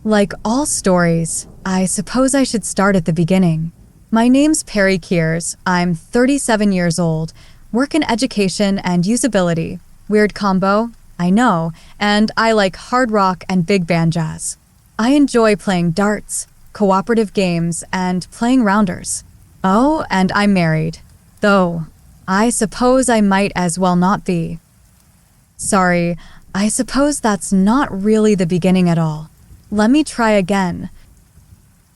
Like all stories, I suppose I should start at the beginning. My name's Perry Kears. I'm 37 years old, work in education and usability. Weird combo, I know, and I like hard rock and big band jazz. I enjoy playing darts, cooperative games, and playing rounders. Oh, and I'm married. Though, I suppose I might as well not be. Sorry, I suppose that's not really the beginning at all. Let me try again.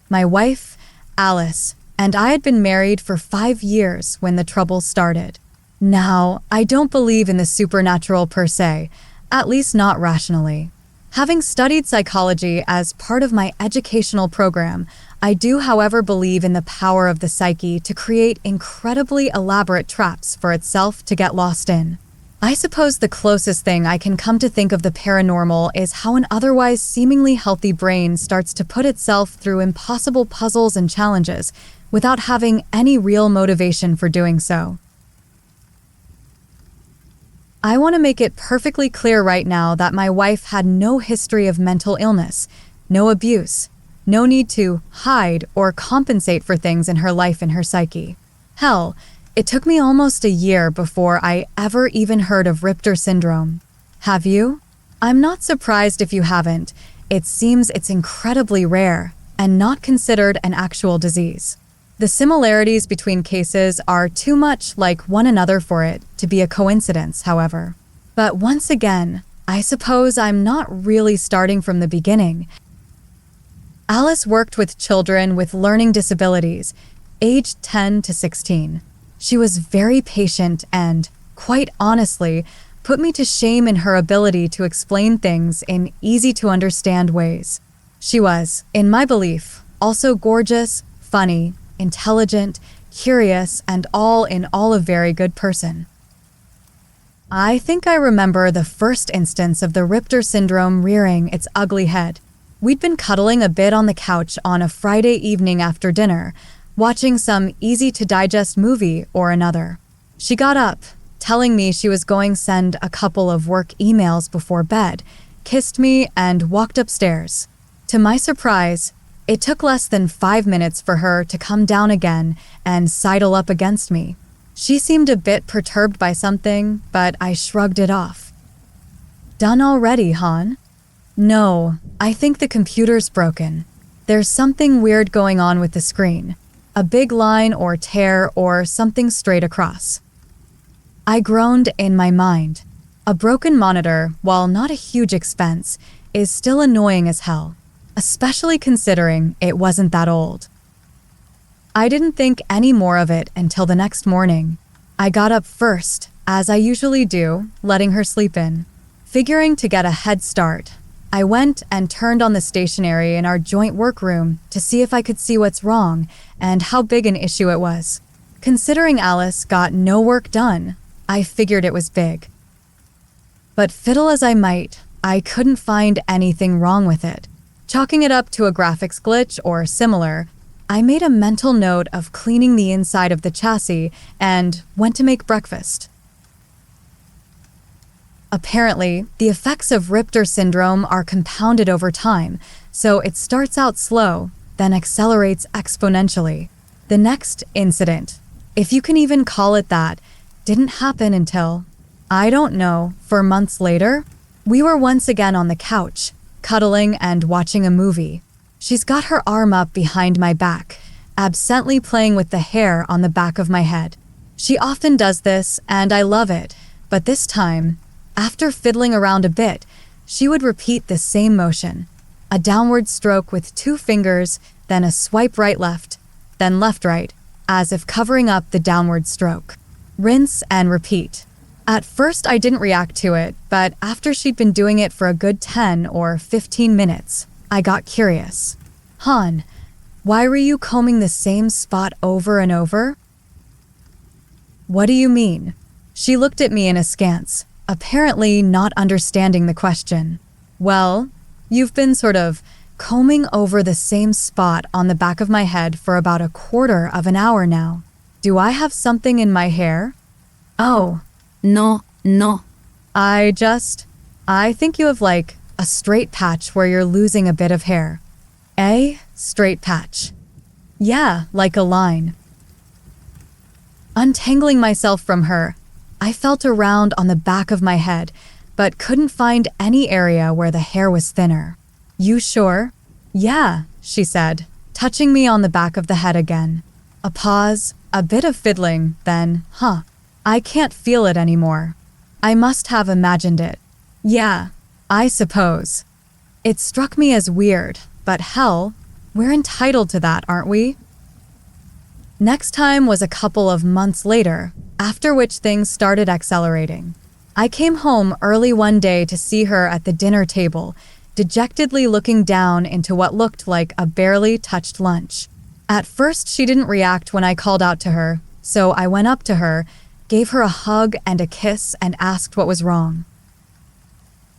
My wife, Alice, and I had been married for 5 years when the trouble started. Now, I don't believe in the supernatural per se, at least not rationally. Having studied psychology as part of my educational program, I do, however, believe in the power of the psyche to create incredibly elaborate traps for itself to get lost in. I suppose the closest thing I can come to think of the paranormal is how an otherwise seemingly healthy brain starts to put itself through impossible puzzles and challenges without having any real motivation for doing so. I want to make it perfectly clear right now that my wife had no history of mental illness, no abuse, no need to hide or compensate for things in her life and her psyche. Hell, it took me almost a year before I ever even heard of Richter syndrome. Have you? I'm not surprised if you haven't. It seems it's incredibly rare and not considered an actual disease. The similarities between cases are too much like one another for it to be a coincidence, however. But once again, I suppose I'm not really starting from the beginning. Alice worked with children with learning disabilities, aged 10 to 16. She was very patient and, quite honestly, put me to shame in her ability to explain things in easy-to-understand ways. She was, in my belief, also gorgeous, funny, intelligent, curious, and all in all a very good person. I think I remember the first instance of the Richter syndrome rearing its ugly head. We'd been cuddling a bit on the couch on a Friday evening after dinner, watching some easy-to-digest movie or another. She got up, telling me she was going to send a couple of work emails before bed, kissed me, and walked upstairs. To my surprise, it took less than 5 minutes for her to come down again and sidle up against me. She seemed a bit perturbed by something, but I shrugged it off. Done already, hon? No, I think the computer's broken. There's something weird going on with the screen. A big line or tear or something straight across. I groaned in my mind. A broken monitor, while not a huge expense, is still annoying as hell, especially considering it wasn't that old. I didn't think any more of it until the next morning. I got up first, as I usually do, letting her sleep in. Figuring to get a head start, I went and turned on the stationery in our joint workroom to see if I could see what's wrong and how big an issue it was. Considering Alice got no work done, I figured it was big. But fiddle as I might, I couldn't find anything wrong with it. Chalking it up to a graphics glitch or similar, I made a mental note of cleaning the inside of the chassis and went to make breakfast. Apparently, the effects of Richter syndrome are compounded over time, so it starts out slow, then accelerates exponentially. The next incident, if you can even call it that, didn't happen until, I don't know, for months later. We were once again on the couch, cuddling and watching a movie. She's got her arm up behind my back, absently playing with the hair on the back of my head. She often does this, and I love it, but this time, after fiddling around a bit, she would repeat the same motion. A downward stroke with 2 fingers, then a swipe right-left, then left-right, as if covering up the downward stroke. Rinse and repeat. At first I didn't react to it, but after she'd been doing it for a good 10 or 15 minutes, I got curious. Hon, why were you combing the same spot over and over? What do you mean? She looked at me in askance, apparently not understanding the question. Well, you've been sort of combing over the same spot on the back of my head for about a quarter of an hour now. Do I have something in my hair? Oh, No. I think you have a straight patch where you're losing a bit of hair. A straight patch. Yeah, like a line. Untangling myself from her, I felt around on the back of my head, but couldn't find any area where the hair was thinner. You sure? Yeah, she said, touching me on the back of the head again. A pause, a bit of fiddling, then, I can't feel it anymore. I must have imagined it. Yeah, I suppose. It struck me as weird, but hell, we're entitled to that, aren't we? Next time was a couple of months later, after which things started accelerating. I came home early one day to see her at the dinner table, dejectedly looking down into what looked like a barely touched lunch. At first, she didn't react when I called out to her, so I went up to her, gave her a hug and a kiss, and asked what was wrong.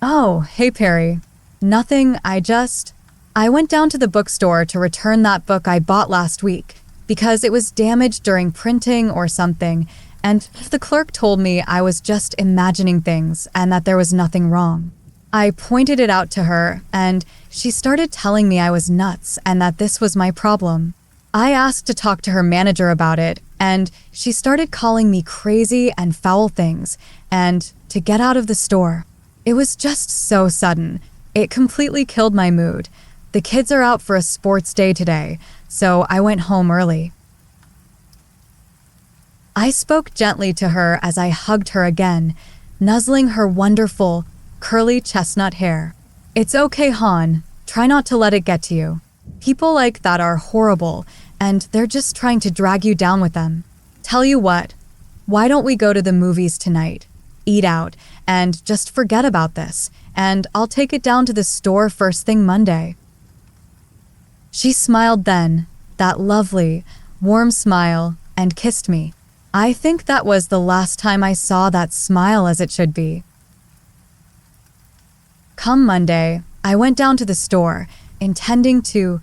Oh, hey Perry. Nothing, I went down to the bookstore to return that book I bought last week because it was damaged during printing or something, and the clerk told me I was just imagining things and that there was nothing wrong. I pointed it out to her, and she started telling me I was nuts and that this was my problem. I asked to talk to her manager about it, and she started calling me crazy and foul things, and to get out of the store. It was just so sudden. It completely killed my mood. The kids are out for a sports day today, so I went home early. I spoke gently to her as I hugged her again, nuzzling her wonderful, curly chestnut hair. It's okay, Han. Try not to let it get to you. People like that are horrible, and they're just trying to drag you down with them. Tell you what, why don't we go to the movies tonight, eat out, and just forget about this, and I'll take it down to the store first thing Monday. She smiled then, that lovely, warm smile, and kissed me. I think that was the last time I saw that smile as it should be. Come Monday, I went down to the store, intending to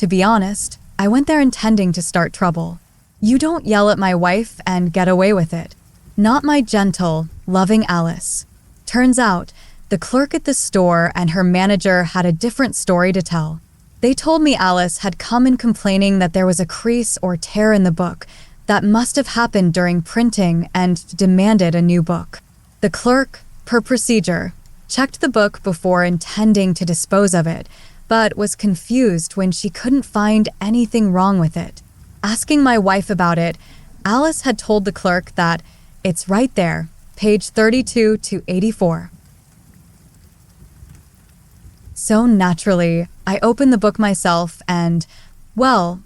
be honest, I went there intending to start trouble. You don't yell at my wife and get away with it. Not my gentle, loving Alice. Turns out, the clerk at the store and her manager had a different story to tell. They told me Alice had come in complaining that there was a crease or tear in the book that must have happened during printing and demanded a new book. The clerk, per procedure, checked the book before intending to dispose of it, but was confused when she couldn't find anything wrong with it. Asking my wife about it, Alice had told the clerk that it's right there, page 32 to 84. So naturally, I opened the book myself and,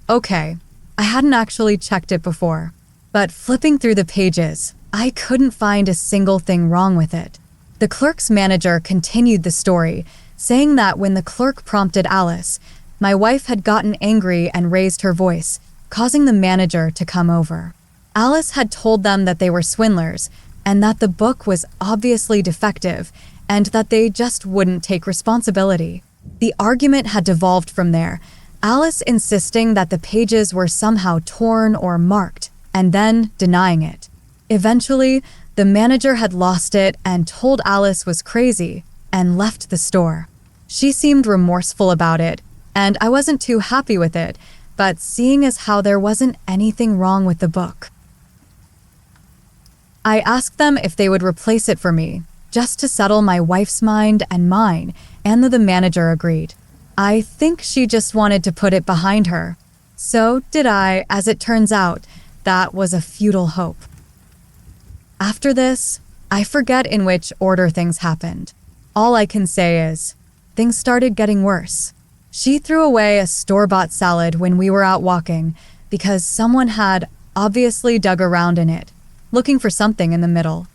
okay, I hadn't actually checked it before. But flipping through the pages, I couldn't find a single thing wrong with it. The clerk's manager continued the story, saying that when the clerk prompted Alice, my wife had gotten angry and raised her voice, causing the manager to come over. Alice had told them that they were swindlers and that the book was obviously defective and that they just wouldn't take responsibility. The argument had devolved from there, Alice insisting that the pages were somehow torn or marked, and then denying it. Eventually, the manager had lost it and told Alice was crazy and left the store. She seemed remorseful about it, and I wasn't too happy with it, but seeing as how there wasn't anything wrong with the book. I asked them if they would replace it for me, just to settle my wife's mind and mine, and the manager agreed. I think she just wanted to put it behind her. So did I, as it turns out, that was a futile hope. After this, I forget in which order things happened. All I can say is, things started getting worse. She threw away a store-bought salad when we were out walking because someone had obviously dug around in it, looking for something in the middle.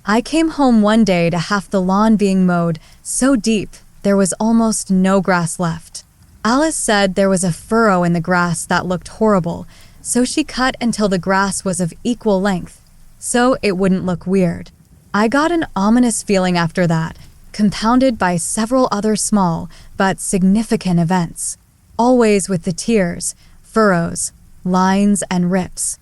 I came home one day to half the lawn being mowed so deep there was almost no grass left. Alice said there was a furrow in the grass that looked horrible, so she cut until the grass was of equal length, so it wouldn't look weird. I got an ominous feeling after that, compounded by several other small but significant events, always with the tears, furrows, lines, and rips.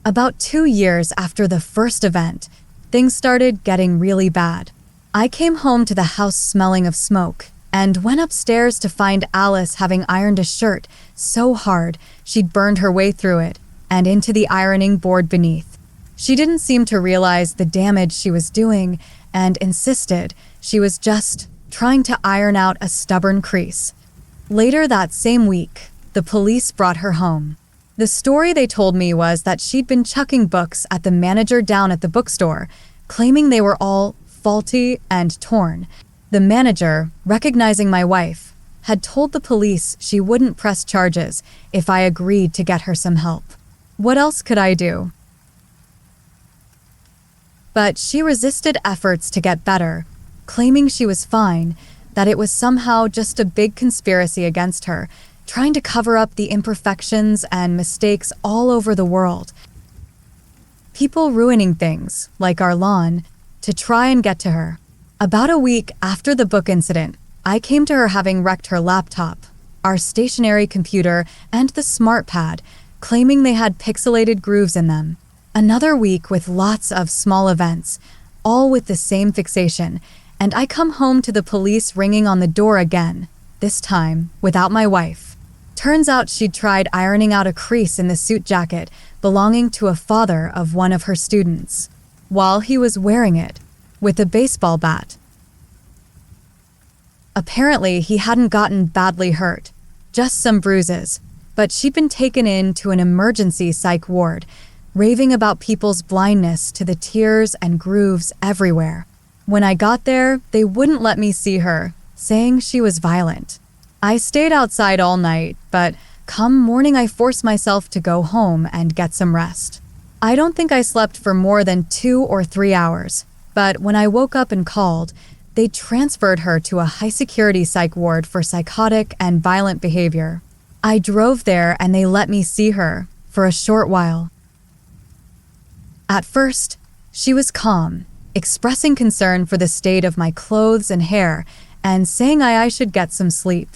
About 2 years after the first event, things started getting really bad. I came home to the house smelling of smoke and went upstairs to find Alice having ironed a shirt so hard she'd burned her way through it and into the ironing board beneath. She didn't seem to realize the damage she was doing and insisted she was just trying to iron out a stubborn crease. Later that same week, the police brought her home. The story they told me was that she'd been chucking books at the manager down at the bookstore, claiming they were all faulty and torn. The manager, recognizing my wife, had told the police she wouldn't press charges if I agreed to get her some help. What else could I do? But she resisted efforts to get better, claiming she was fine, that it was somehow just a big conspiracy against her, trying to cover up the imperfections and mistakes all over the world. People ruining things, like our lawn, to try and get to her. About a week after the book incident, I came to her having wrecked her laptop, our stationary computer, and the smart pad, claiming they had pixelated grooves in them. Another week with lots of small events, all with the same fixation, and I come home to the police ringing on the door again, this time without my wife. Turns out she'd tried ironing out a crease in the suit jacket belonging to a father of one of her students, while he was wearing it, with a baseball bat. Apparently, he hadn't gotten badly hurt, just some bruises, but she'd been taken in to an emergency psych ward, raving about people's blindness to the tears and grooves everywhere. When I got there, they wouldn't let me see her, saying she was violent. I stayed outside all night, but come morning I forced myself to go home and get some rest. I don't think I slept for more than 2 or 3 hours, but when I woke up and called, they transferred her to a high-security psych ward for psychotic and violent behavior. I drove there and they let me see her for a short while. At first, she was calm, expressing concern for the state of my clothes and hair and saying I should get some sleep.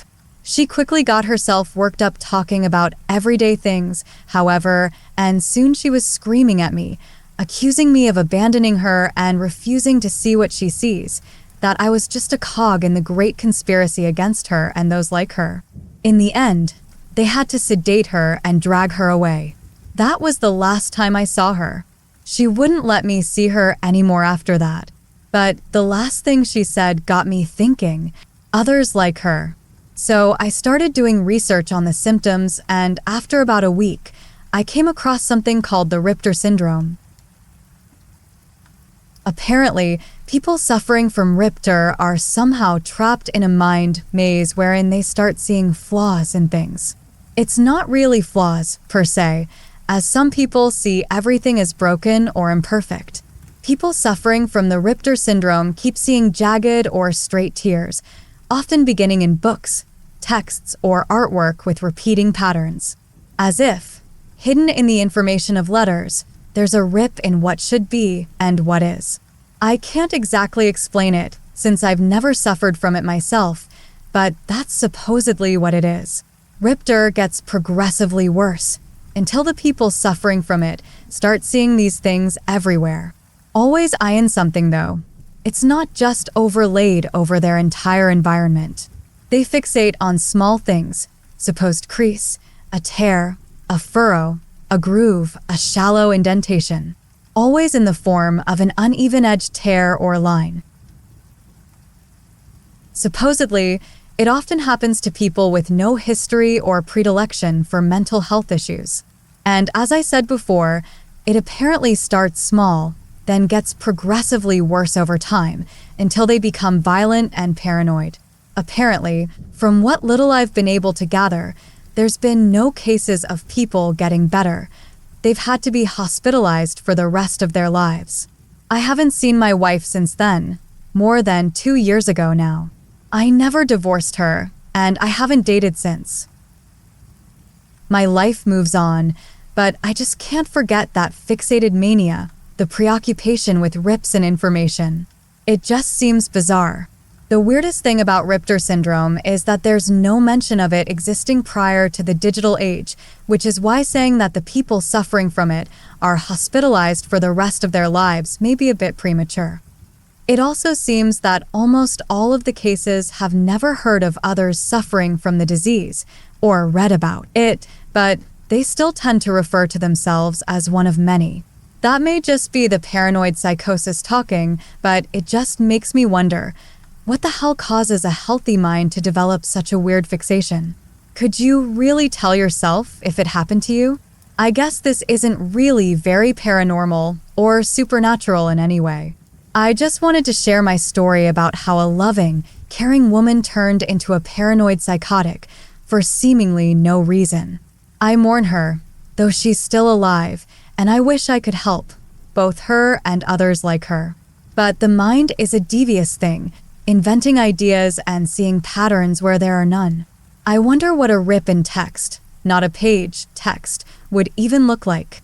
She quickly got herself worked up talking about everyday things, however, and soon she was screaming at me, accusing me of abandoning her and refusing to see what she sees, that I was just a cog in the great conspiracy against her and those like her. In the end, they had to sedate her and drag her away. That was the last time I saw her. She wouldn't let me see her anymore after that. But the last thing she said got me thinking, others like her. So I started doing research on the symptoms, and after about a week, I came across something called the Richter syndrome. Apparently, people suffering from Richter are somehow trapped in a mind maze wherein they start seeing flaws in things. It's not really flaws, per se, as some people see everything as broken or imperfect. People suffering from the Richter syndrome keep seeing jagged or straight tears, often beginning in books, texts, or artwork with repeating patterns. As if, hidden in the information of letters, there's a rip in what should be and what is. I can't exactly explain it, since I've never suffered from it myself, but that's supposedly what it is. Richter gets progressively worse, until the people suffering from it start seeing these things everywhere. Always eyeing something, though. It's not just overlaid over their entire environment. They fixate on small things, supposed crease, a tear, a furrow, a groove, a shallow indentation, always in the form of an uneven-edged tear or line. Supposedly, it often happens to people with no history or predilection for mental health issues. And as I said before, it apparently starts small, then gets progressively worse over time until they become violent and paranoid. Apparently, from what little I've been able to gather, there's been no cases of people getting better. They've had to be hospitalized for the rest of their lives. I haven't seen my wife since then, more than 2 years ago now. I never divorced her, and I haven't dated since. My life moves on, but I just can't forget that fixated mania, the preoccupation with rips in information. It just seems bizarre. The weirdest thing about Richter syndrome is that there's no mention of it existing prior to the digital age, which is why saying that the people suffering from it are hospitalized for the rest of their lives may be a bit premature. It also seems that almost all of the cases have never heard of others suffering from the disease or read about it, but they still tend to refer to themselves as one of many. That may just be the paranoid psychosis talking, but it just makes me wonder, what the hell causes a healthy mind to develop such a weird fixation? Could you really tell yourself if it happened to you? I guess this isn't really very paranormal or supernatural in any way. I just wanted to share my story about how a loving, caring woman turned into a paranoid psychotic for seemingly no reason. I mourn her, though she's still alive, and I wish I could help, both her and others like her. But the mind is a devious thing, inventing ideas and seeing patterns where there are none. I wonder what a rip in text, not a page, text, would even look like.